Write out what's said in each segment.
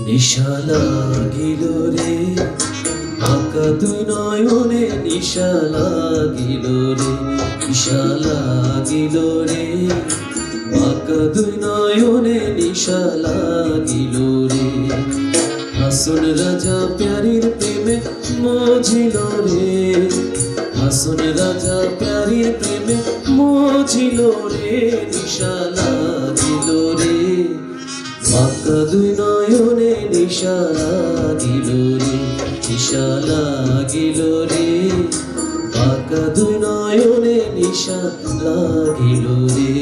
নিশা লাগিল রে আঁকা দুই নয়নে, নিশা লাগিল রে, নিশা লাগিল রে আঁকা দুই নয়নে, নিশা লাগিল রে। হাসন রাজা প্যারীর প্রেমে মজিল রে, হাসন রাজা প্যারীর প্রেমে মজিল রে, নিশা লাগিল রে আঁকা দুই নয়নে, নিশা লাগিল রে, নিশা লাগিল রে আঁকা দুই নয়নে, নিশা লাগিল রে।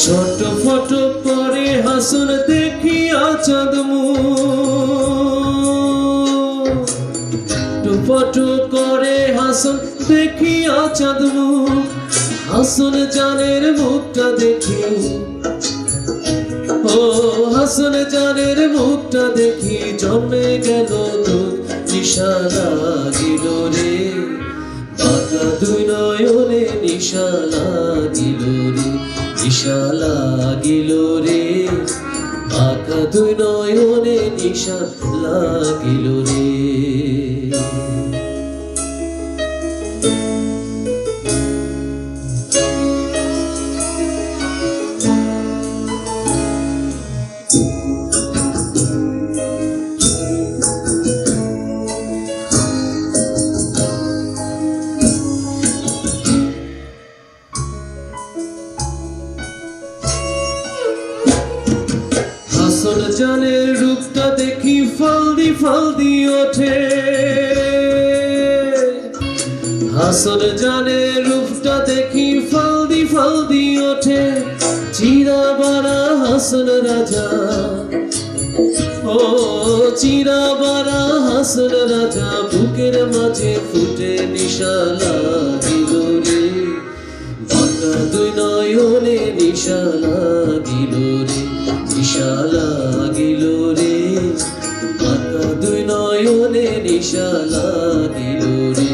ছোট ফটো পরে হাসন দেখিয়া চাঁদ মুখ, ফটো করে হাসন দেখিয়া চাঁদ মুখ, হাসন জানের মুখটা দেখি, ও হাসন জানের মুখটা দেখি জমে গেল তোর, নিশা লাগিল রে আঁকা দুই নয়নে, নিশা লাগিল রে, নিশা লাগিল রে আঁকা দুই নয়নে, নিশা লাগিল রে। হাসন জানের রূপটা দেখি ফালদি ফালদি ওঠে, হাসন জানের রূপটা দেখি ফালদি ফালদি ওঠে, চিরা বারা হাসন রাজা, ও চিরা বারা হাসন রাজা বুকের মাঝে ফুটে, নিশা লাগিল রে আঁকা দুই নয়নে, নিশা লাগিল রে, নিশা লাগিল রে আঁকা দুই নয়নে, নিশা লাগিল রে।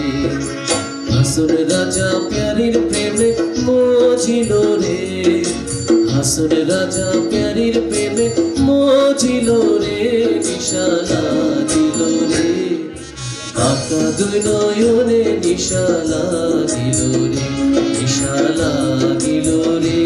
হাসন রাজা প্যারীর প্রেমে মজিল রে, হাসন রাজা প্যারীর প্রেমে মজিল রে, নিশা লাগিল রে আঁকা দুই নয়নে, নিশা লাগিল রে, নিশা লাগিল রে